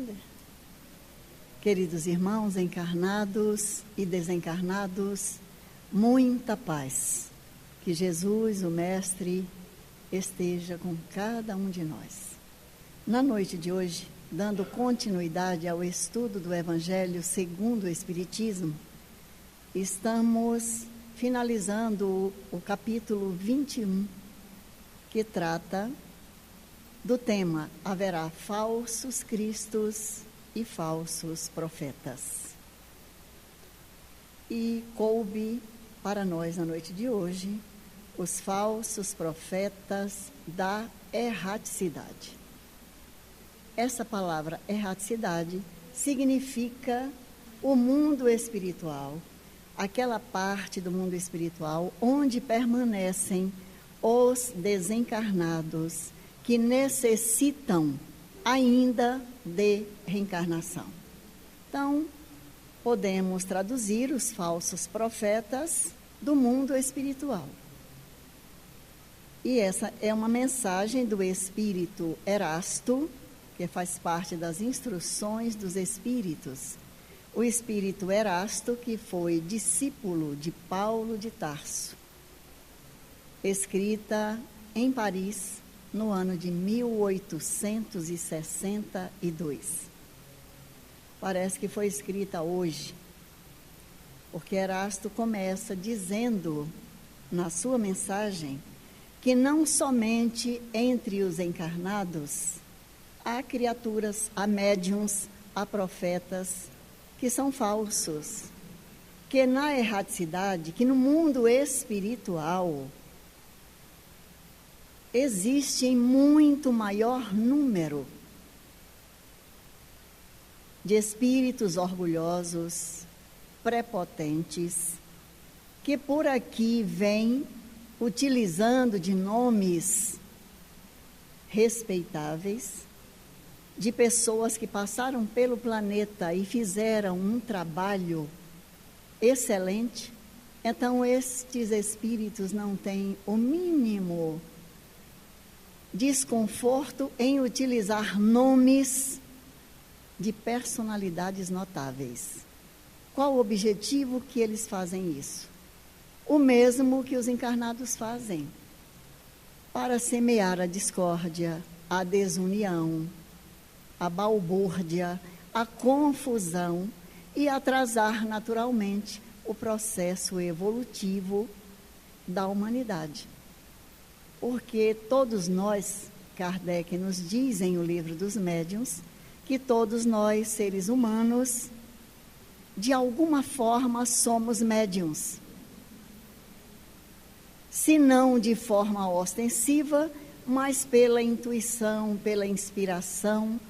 Alexander. Queridos irmãos encarnados e desencarnados, muita paz. Que Jesus, o Mestre, esteja com cada um de nós. Na noite de hoje, dando continuidade ao estudo do Evangelho segundo o Espiritismo, estamos finalizando o capítulo 21, que trata do tema: haverá falsos cristos e falsos profetas. E coube para nós na noite de hoje os falsos profetas da erraticidade. Essa palavra erraticidade significa o mundo espiritual, aquela parte do mundo espiritual onde permanecem os desencarnados que necessitam ainda de reencarnação. Então, podemos traduzir os falsos profetas do mundo espiritual. E essa é uma mensagem do espírito Erasto, que faz parte das instruções dos espíritos. O espírito Erasto, que foi discípulo de Paulo de Tarso, escrita em Paris no ano de 1862. Parece que foi escrita hoje, porque Erasto começa dizendo na sua mensagem que não somente entre os encarnados há criaturas, há médiuns, há profetas que são falsos, que na erraticidade, que no mundo espiritual existe em muito maior número de espíritos orgulhosos, prepotentes, que por aqui vêm utilizando de nomes respeitáveis, de pessoas que passaram pelo planeta e fizeram um trabalho excelente. Então, estes espíritos não têm o mínimo desconforto em utilizar nomes de personalidades notáveis. Qual o objetivo que eles fazem isso? O mesmo que os encarnados fazem, para semear a discórdia, a desunião, a balbúrdia, a confusão e atrasar naturalmente o processo evolutivo da humanidade. Porque todos nós, Kardec nos diz em O Livro dos Médiuns, que todos nós, seres humanos, de alguma forma somos médiuns. Se não de forma ostensiva, mas pela intuição, pela inspiração,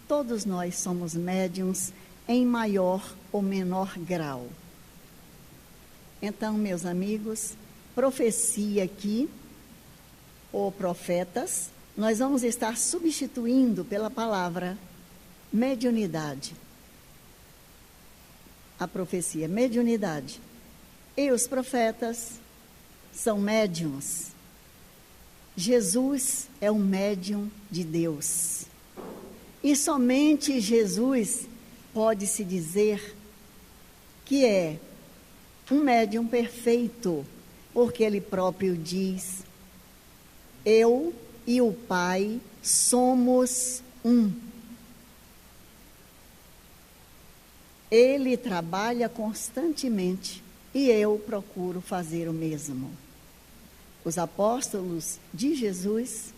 todos nós somos médiuns em maior ou menor grau. Então, meus amigos, profecia aqui, ou profetas, nós vamos estar substituindo pela palavra mediunidade. A profecia, mediunidade. E os profetas são médiuns. Jesus é um médium de Deus. E somente Jesus pode-se dizer que é um médium perfeito, porque ele próprio diz: eu e o Pai somos um. Ele trabalha constantemente e eu procuro fazer o mesmo. Os apóstolos de Jesus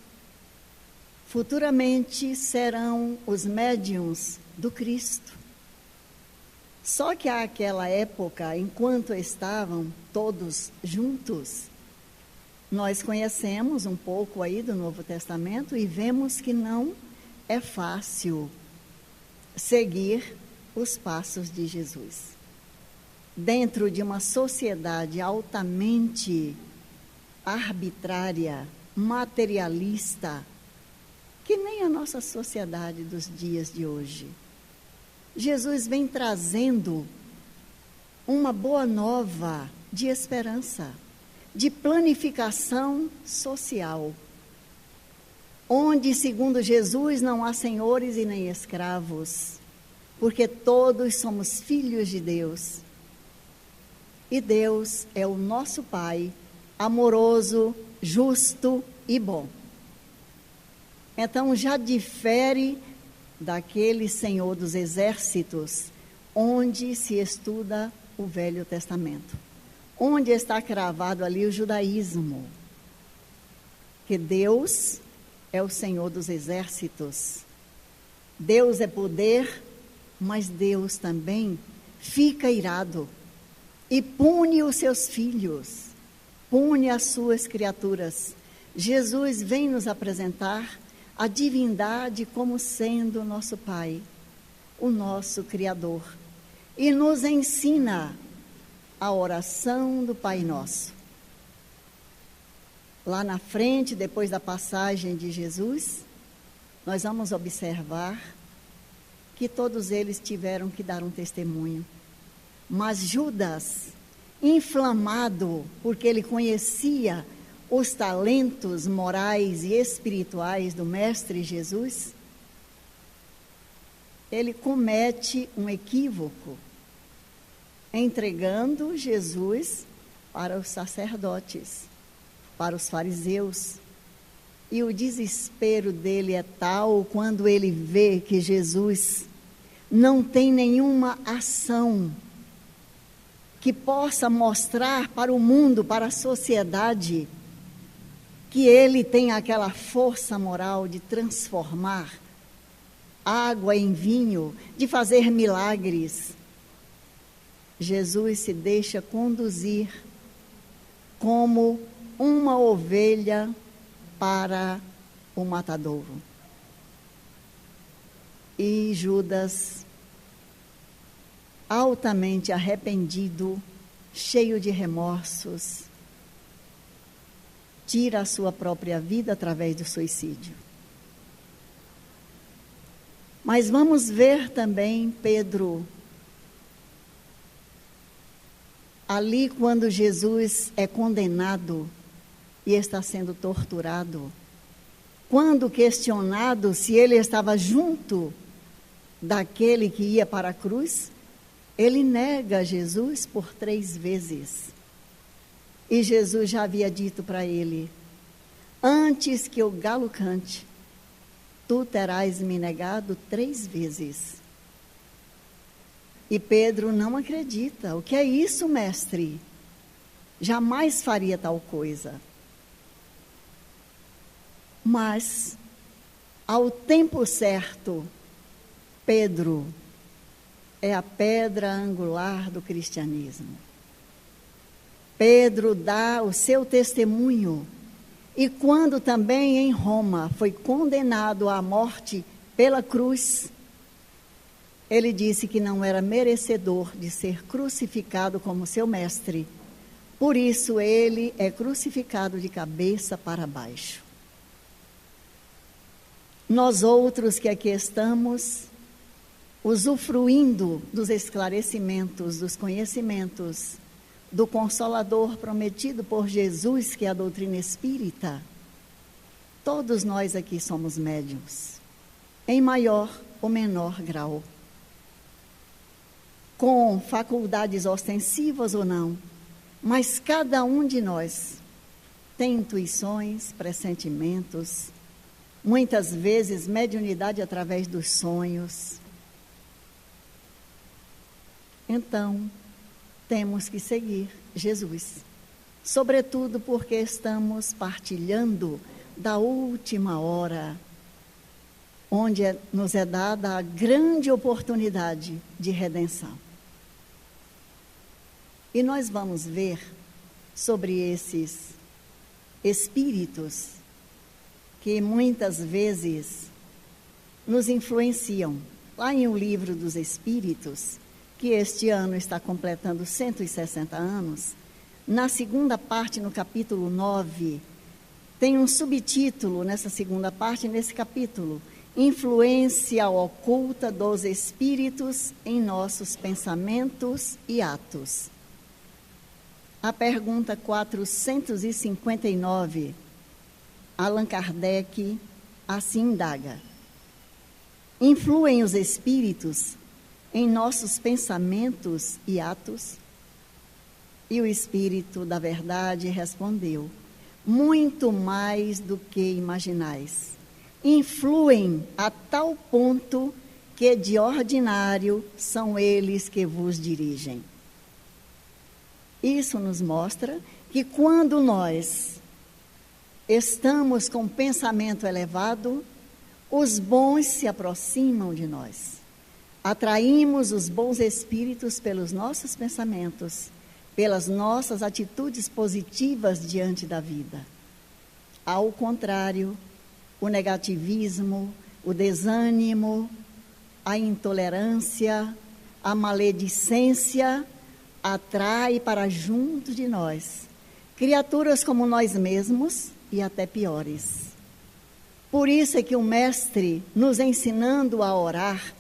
futuramente serão os médiuns do Cristo. Só que àquela época, enquanto estavam todos juntos, nós conhecemos um pouco aí do Novo Testamento e vemos que não é fácil seguir os passos de Jesus. Dentro de uma sociedade altamente arbitrária, materialista, que nem a nossa sociedade dos dias de hoje. Jesus vem trazendo uma boa nova de esperança, de planificação social. onde, segundo Jesus, não há senhores e nem escravos, porque todos somos filhos de Deus. E Deus é o nosso Pai, amoroso, justo e bom. Então já difere daquele Senhor dos exércitos, onde se estuda o Velho Testamento, onde está cravado ali o judaísmo, que Deus é o Senhor dos exércitos. Deus é poder, mas Deus também fica irado e pune os seus filhos, pune as suas criaturas. Jesus vem nos apresentar a divindade como sendo o nosso Pai, o nosso Criador, e nos ensina a oração do Pai Nosso. Lá na frente, depois da passagem de Jesus, nós vamos observar que todos eles tiveram que dar um testemunho. Mas Judas, inflamado, porque ele conhecia os talentos morais e espirituais do Mestre Jesus, ele comete um equívoco, entregando Jesus para os sacerdotes, para os fariseus. E o desespero dele é tal quando ele vê que Jesus não tem nenhuma ação que possa mostrar para o mundo, para a sociedade, que ele tem aquela força moral de transformar água em vinho, de fazer milagres. Jesus se deixa conduzir como uma ovelha para o matadouro. E Judas, altamente arrependido, cheio de remorsos, tira a sua própria vida através do suicídio. Mas vamos ver também Pedro, ali quando Jesus é condenado e está sendo torturado, quando questionado se ele estava junto daquele que ia para a cruz, ele nega Jesus por 3 vezes. E Jesus já havia dito para ele: antes que o galo cante, tu terás me negado 3 vezes. E Pedro não acredita. O que é isso, mestre? Jamais faria tal coisa. Mas, ao tempo certo, Pedro é a pedra angular do cristianismo. Pedro dá o seu testemunho. E quando também em Roma foi condenado à morte pela cruz, ele disse que não era merecedor de ser crucificado como seu mestre. Por isso ele é crucificado de cabeça para baixo. Nós outros que aqui estamos, usufruindo dos esclarecimentos, dos conhecimentos, do Consolador prometido por Jesus, que é a doutrina espírita, todos nós aqui somos médiuns, em maior ou menor grau, com faculdades ostensivas ou não, mas cada um de nós tem intuições, pressentimentos, muitas vezes mediunidade através dos sonhos. Então, temos que seguir Jesus, sobretudo porque estamos partilhando da última hora, onde nos é dada a grande oportunidade de redenção. E nós vamos ver sobre esses espíritos que muitas vezes nos influenciam. Lá em O Livro dos Espíritos, que este ano está completando 160 anos, na segunda parte, no capítulo 9, tem um subtítulo nessa segunda parte, nesse capítulo: Influência oculta dos espíritos em nossos pensamentos e atos. A pergunta 459, Allan Kardec assim indaga: influem os espíritos em nossos pensamentos e atos? E o Espírito da Verdade respondeu: muito mais do que imaginais. Influem a tal ponto que de ordinário são eles que vos dirigem. Isso nos mostra que quando nós estamos com pensamento elevado, os bons se aproximam de nós. Atraímos os bons espíritos pelos nossos pensamentos, pelas nossas atitudes positivas diante da vida. Ao contrário, o negativismo, o desânimo, a intolerância, a maledicência atrai para junto de nós criaturas como nós mesmos e até piores. Por isso é que o Mestre, nos ensinando a orar,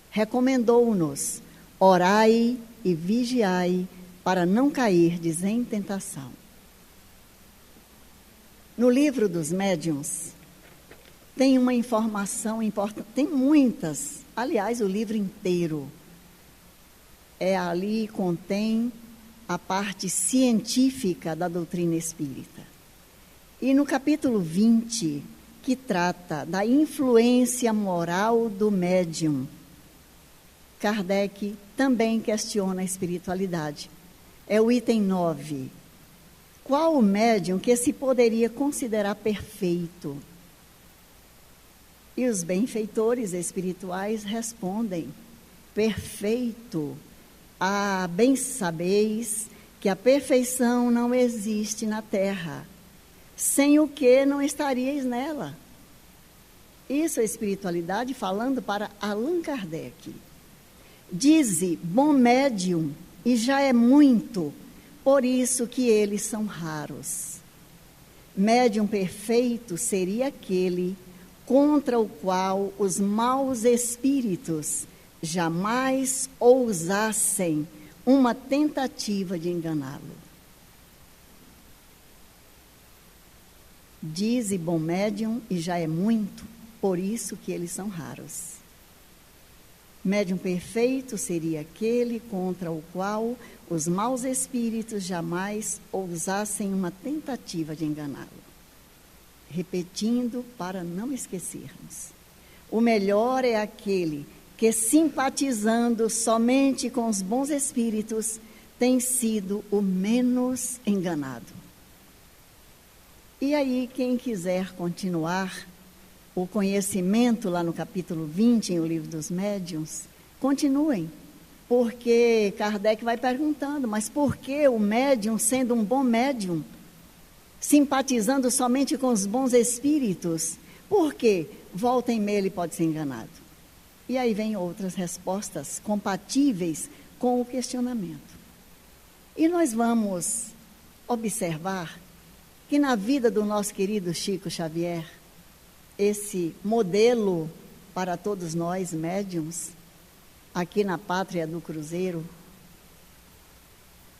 recomendou-nos: orai e vigiai para não cairdes em tentação. No livro dos médiuns, tem uma informação importante, tem muitas, aliás, o livro inteiro. Ali contém a parte científica da doutrina espírita. E no capítulo 20, que trata da influência moral do médium, Kardec também questiona a espiritualidade. É o item 9. Qual o médium que se poderia considerar perfeito? E os benfeitores espirituais respondem: perfeito. Ah, bem sabeis que a perfeição não existe na terra, sem o que não estaríeis nela. Isso é espiritualidade falando para Allan Kardec. Dize, bom médium, e já é muito, por isso que eles são raros. Médium perfeito seria aquele contra o qual os maus espíritos jamais ousassem uma tentativa de enganá-lo. Dize bom médium, e já é muito, por isso que eles são raros. Médium perfeito seria aquele contra o qual os maus espíritos jamais ousassem uma tentativa de enganá-lo. Repetindo para não esquecermos: o melhor é aquele que, simpatizando somente com os bons espíritos, tem sido o menos enganado. E aí, quem quiser continuar o conhecimento lá no capítulo 20, em O Livro dos Médiuns, continuem, porque Kardec vai perguntando: mas por que o médium, sendo um bom médium, simpatizando somente com os bons espíritos, por que volta e meia ele pode ser enganado? E aí vem outras respostas compatíveis com o questionamento. E nós vamos observar que na vida do nosso querido Chico Xavier, esse modelo para todos nós médiuns, aqui na Pátria do Cruzeiro,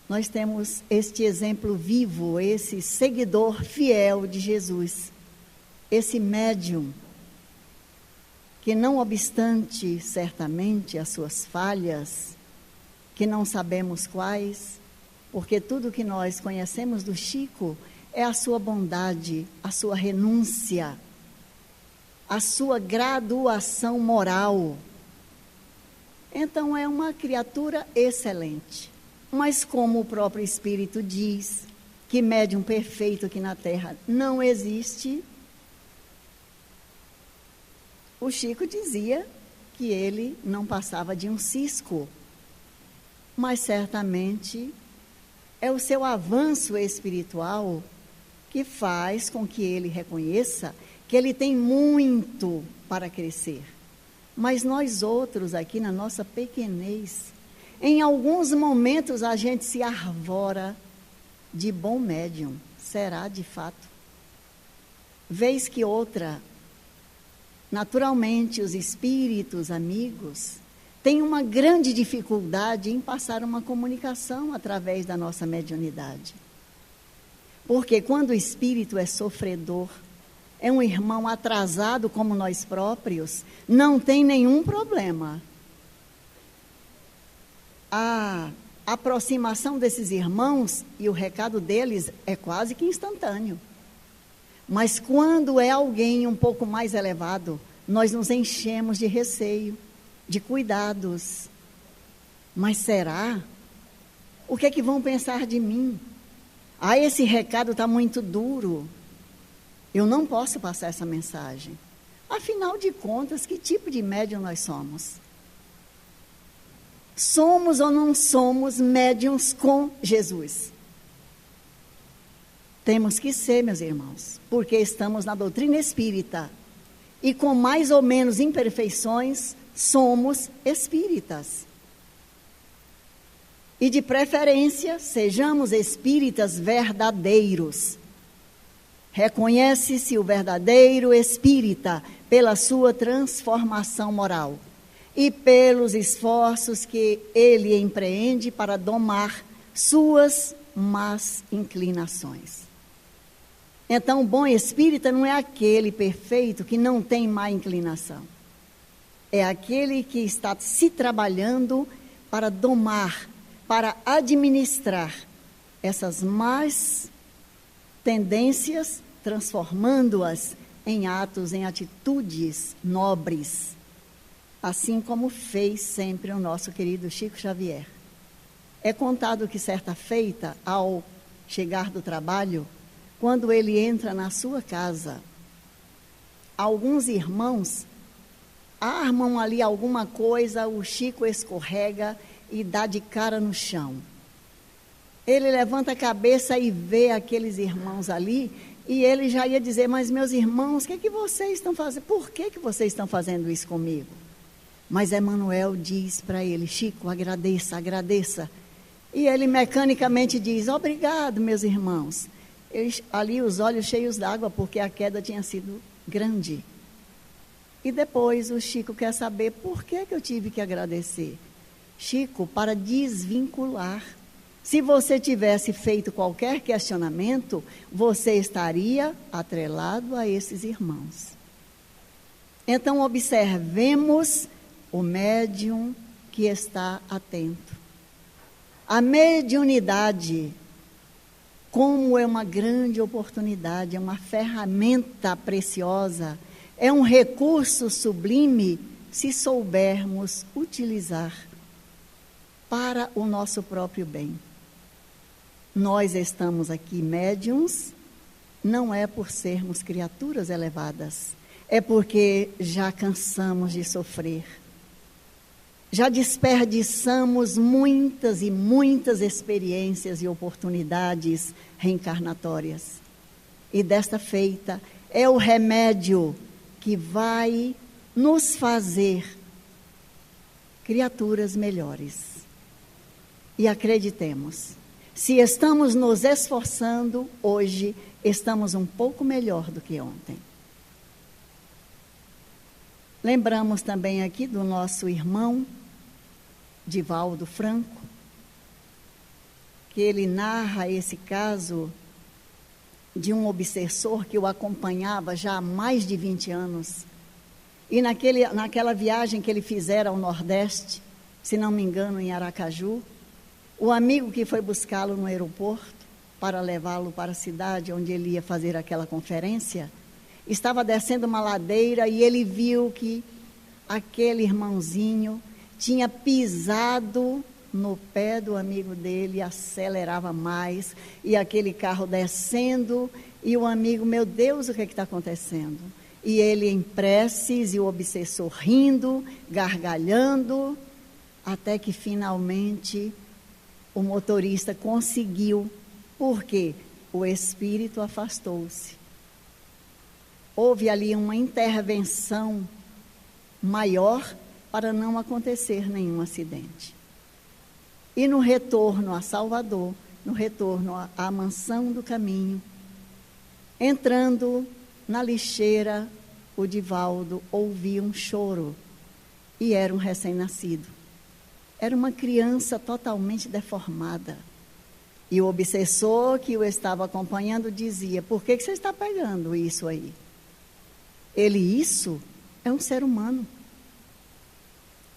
nós temos este exemplo vivo, esse seguidor fiel de Jesus, esse médium, que não obstante certamente as suas falhas, que não sabemos quais, porque tudo que nós conhecemos do Chico é a sua bondade, a sua renúncia, a sua graduação moral. Então é uma criatura excelente. Mas como o próprio Espírito diz que médium perfeito aqui na Terra não existe, o Chico dizia que ele não passava de um cisco. Mas certamente é o seu avanço espiritual que faz com que ele reconheça que ele tem muito para crescer. Mas nós outros aqui na nossa pequenez, em alguns momentos a gente se arvora de bom médium. Será de fato? Vez que outra, naturalmente os espíritos amigos têm uma grande dificuldade em passar uma comunicação através da nossa mediunidade. Porque quando o espírito é sofredor, é um irmão atrasado como nós próprios, não tem nenhum problema. A aproximação desses irmãos e o recado deles é quase que instantâneo. Mas quando é alguém um pouco mais elevado, nós nos enchemos de receio, de cuidados. Mas será? O que é que vão pensar de mim? Ah, esse recado está muito duro. Eu não posso passar essa mensagem. Afinal de contas, que tipo de médium nós somos? Somos ou não somos médiums com Jesus? Temos que ser, meus irmãos, porque estamos na doutrina espírita. E com mais ou menos imperfeições, somos espíritas. E de preferência, sejamos espíritas verdadeiros. Reconhece-se o verdadeiro espírita pela sua transformação moral e pelos esforços que ele empreende para domar suas más inclinações. Então, o bom espírita não é aquele perfeito que não tem má inclinação. É aquele que está se trabalhando para domar, para administrar essas más tendências, transformando-as em atos, em atitudes nobres, assim como fez sempre o nosso querido Chico Xavier. É contado que certa feita, ao chegar do trabalho, quando ele entra na sua casa, alguns irmãos armam ali alguma coisa, o Chico escorrega e dá de cara no chão. Ele levanta a cabeça e vê aqueles irmãos ali, e ele já ia dizer, mas meus irmãos, o que é que vocês estão fazendo? Por que vocês estão fazendo isso comigo? Mas Emmanuel diz para ele, Chico, agradeça, agradeça. E ele mecanicamente diz, obrigado, meus irmãos. Ali os olhos cheios d'água, porque a queda tinha sido grande. E depois o Chico quer saber por que eu tive que agradecer. Chico, para desvincular. Se você tivesse feito qualquer questionamento, você estaria atrelado a esses irmãos. Então, observemos o médium que está atento. A mediunidade, como é uma grande oportunidade, é uma ferramenta preciosa, é um recurso sublime se soubermos utilizar para o nosso próprio bem. Nós estamos aqui médiuns, não é por sermos criaturas elevadas, é porque já cansamos de sofrer. Já desperdiçamos muitas e muitas experiências e oportunidades reencarnatórias. E desta feita é o remédio que vai nos fazer criaturas melhores. E acreditemos, se estamos nos esforçando, hoje estamos um pouco melhor do que ontem. Lembramos também aqui do nosso irmão, Divaldo Franco, que ele narra esse caso de um obsessor que o acompanhava já há mais de 20 anos. E naquela viagem que ele fizera ao Nordeste, se não me engano, em Aracaju, o amigo que foi buscá-lo no aeroporto para levá-lo para a cidade onde ele ia fazer aquela conferência, estava descendo uma ladeira e ele viu que aquele irmãozinho tinha pisado no pé do amigo dele e acelerava mais, e aquele carro descendo, e o amigo, meu Deus, o que está acontecendo? E ele em preces, e o obsessor rindo, gargalhando, até que finalmente o motorista conseguiu, porque o espírito afastou-se. Houve ali uma intervenção maior para não acontecer nenhum acidente. E no retorno a Salvador, no retorno à mansão do caminho, entrando na lixeira, o Divaldo ouvia um choro, e era um recém-nascido. Era uma criança totalmente deformada. E o obsessor que o estava acompanhando dizia, por que você está pegando isso aí? Isso é um ser humano.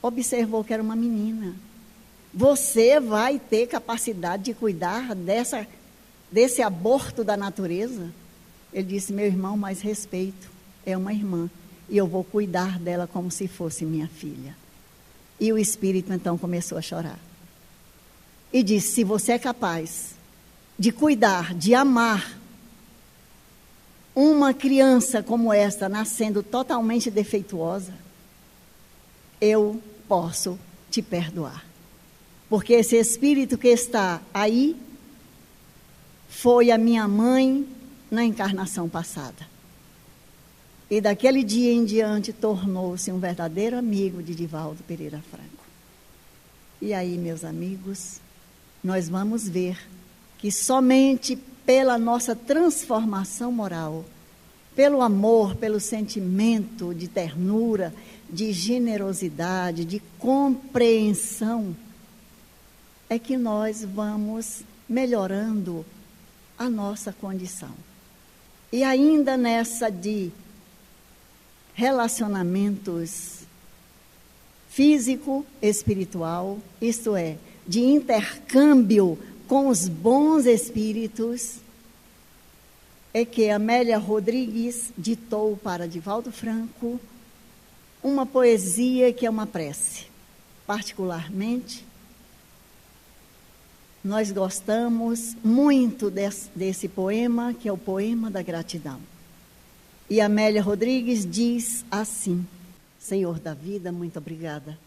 Observou que era uma menina. Você vai ter capacidade de cuidar desse aborto da natureza? Ele disse, meu irmão, mais respeito, é uma irmã, e eu vou cuidar dela como se fosse minha filha. E o espírito então começou a chorar. E disse, se você é capaz de cuidar, de amar uma criança como esta, nascendo totalmente defeituosa, eu posso te perdoar. Porque esse espírito que está aí foi a minha mãe na encarnação passada. E daquele dia em diante tornou-se um verdadeiro amigo de Divaldo Pereira Franco. E aí, meus amigos, nós vamos ver que somente pela nossa transformação moral, pelo amor, pelo sentimento de ternura, de generosidade, de compreensão, é que nós vamos melhorando a nossa condição. E ainda nessa de relacionamentos físico-espiritual, isto é, de intercâmbio com os bons espíritos, é que Amélia Rodrigues ditou para Divaldo Franco uma poesia que é uma prece. Particularmente, nós gostamos muito desse poema, que é o poema da gratidão. E Amélia Rodrigues diz assim: Senhor da vida, muito obrigada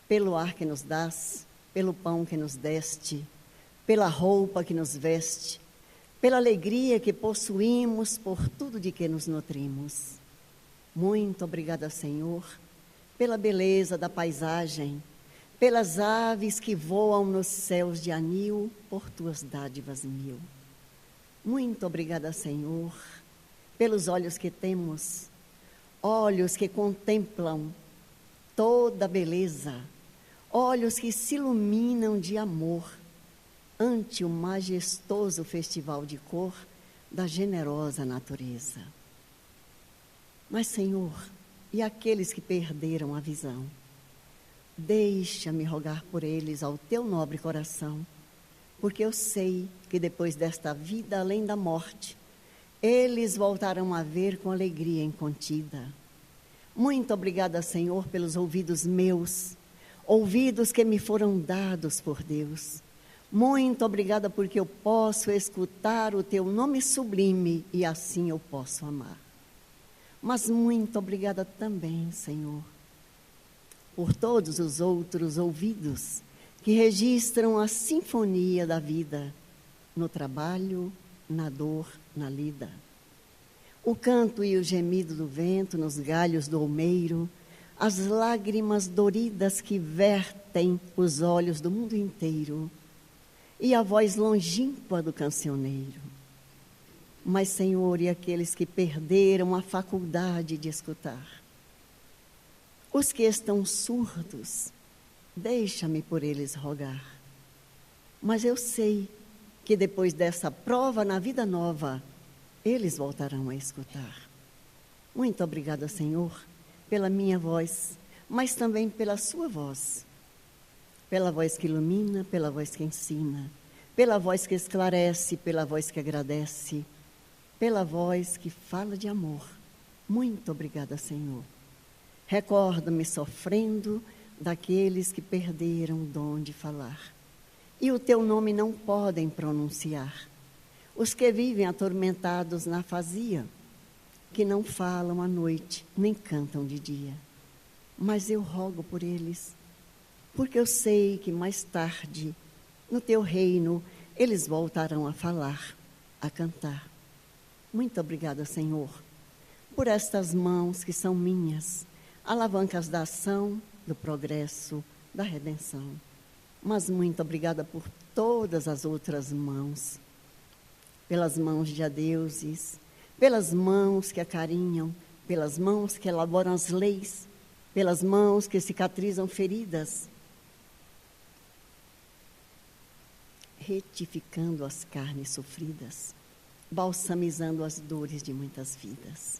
pelo ar que nos dás, pelo pão que nos deste, pela roupa que nos veste, pela alegria que possuímos, por tudo de que nos nutrimos. Muito obrigada, Senhor, pela beleza da paisagem, pelas aves que voam nos céus de anil, por tuas dádivas mil. Muito obrigada, Senhor, pelos olhos que temos, olhos que contemplam toda a beleza, olhos que se iluminam de amor ante o majestoso festival de cor da generosa natureza. Mas, Senhor, e aqueles que perderam a visão? Deixa-me rogar por eles ao teu nobre coração, porque eu sei que depois desta vida além da morte, eles voltarão a ver com alegria incontida. Muito obrigada, Senhor, pelos ouvidos meus, ouvidos que me foram dados por Deus. Muito obrigada porque eu posso escutar o teu nome sublime e assim eu posso amar. Mas muito obrigada também, Senhor, por todos os outros ouvidos que registram a sinfonia da vida no trabalho, na dor, na lida. O canto e o gemido do vento nos galhos do olmeiro, as lágrimas doridas que vertem os olhos do mundo inteiro e a voz longínqua do cancioneiro. Mas, Senhor, e aqueles que perderam a faculdade de escutar? Os que estão surdos, deixa-me por eles rogar. Mas eu sei que depois dessa prova na vida nova, eles voltarão a escutar. Muito obrigada, Senhor, pela minha voz, mas também pela sua voz. Pela voz que ilumina, pela voz que ensina, pela voz que esclarece, pela voz que agradece, pela voz que fala de amor. Muito obrigada, Senhor. Recordo-me sofrendo daqueles que perderam o dom de falar e o teu nome não podem pronunciar. Os que vivem atormentados na afasia, que não falam à noite, nem cantam de dia. Mas eu rogo por eles, porque eu sei que mais tarde, no teu reino, eles voltarão a falar, a cantar. Muito obrigada, Senhor, por estas mãos que são minhas, alavancas da ação, do progresso, da redenção. Mas muito obrigada por todas as outras mãos, pelas mãos de adeuses, pelas mãos que acarinham, pelas mãos que elaboram as leis, pelas mãos que cicatrizam feridas, retificando as carnes sofridas, balsamizando as dores de muitas vidas.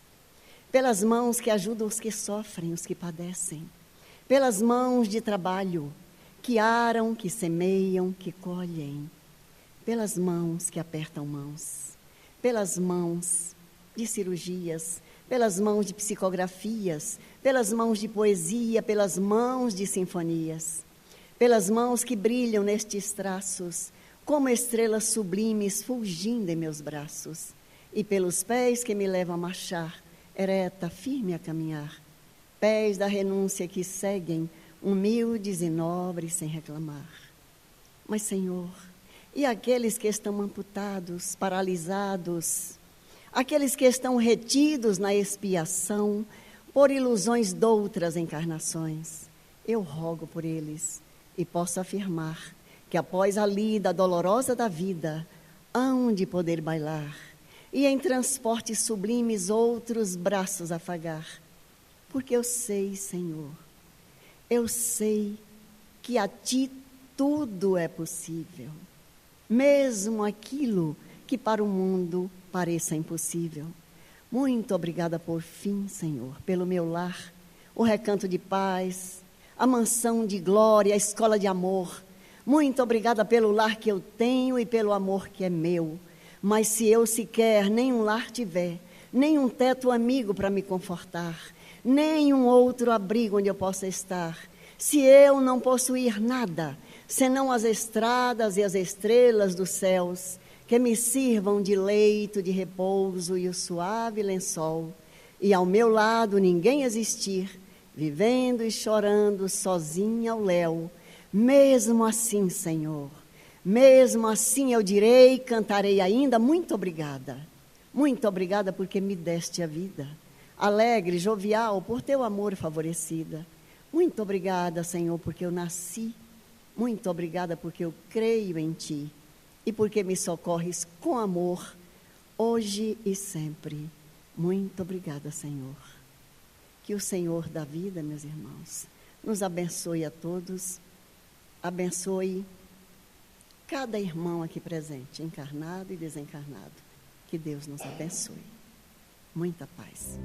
pelas mãos que ajudam os que sofrem, os que padecem, pelas mãos de trabalho, que aram, que semeiam, que colhem, pelas mãos que apertam mãos, pelas mãos de cirurgias, pelas mãos de psicografias, pelas mãos de poesia, pelas mãos de sinfonias, pelas mãos que brilham nestes traços, como estrelas sublimes fulgindo em meus braços, e pelos pés que me levam a marchar, ereta, firme a caminhar, pés da renúncia que seguem, humildes e nobres sem reclamar. Mas, Senhor, e aqueles que estão amputados, paralisados, aqueles que estão retidos na expiação por ilusões de outras encarnações, eu rogo por eles e posso afirmar que após a lida dolorosa da vida, hão de poder bailar e em transportes sublimes outros braços afagar. Porque eu sei, Senhor, eu sei que a Ti tudo é possível, mesmo aquilo que para o mundo pareça impossível. Muito obrigada por fim, Senhor, pelo meu lar, o recanto de paz, a mansão de glória, a escola de amor. Muito obrigada pelo lar que eu tenho e pelo amor que é meu. Mas se eu sequer nenhum lar tiver, nem um teto amigo para me confortar, nem um outro abrigo onde eu possa estar, se eu não possuir nada, senão as estradas e as estrelas dos céus, que me sirvam de leito, de repouso e o suave lençol, e ao meu lado ninguém existir, vivendo e chorando sozinha ao léu, mesmo assim, Senhor, mesmo assim eu direi e cantarei ainda, muito obrigada porque me deste a vida, alegre, jovial, por teu amor favorecida. Muito obrigada, Senhor, porque eu nasci, muito obrigada porque eu creio em Ti, e porque me socorres com amor, hoje e sempre. Muito obrigada, Senhor. Que o Senhor da vida, meus irmãos, nos abençoe a todos, abençoe cada irmão aqui presente, encarnado e desencarnado. Que Deus nos abençoe. Muita paz.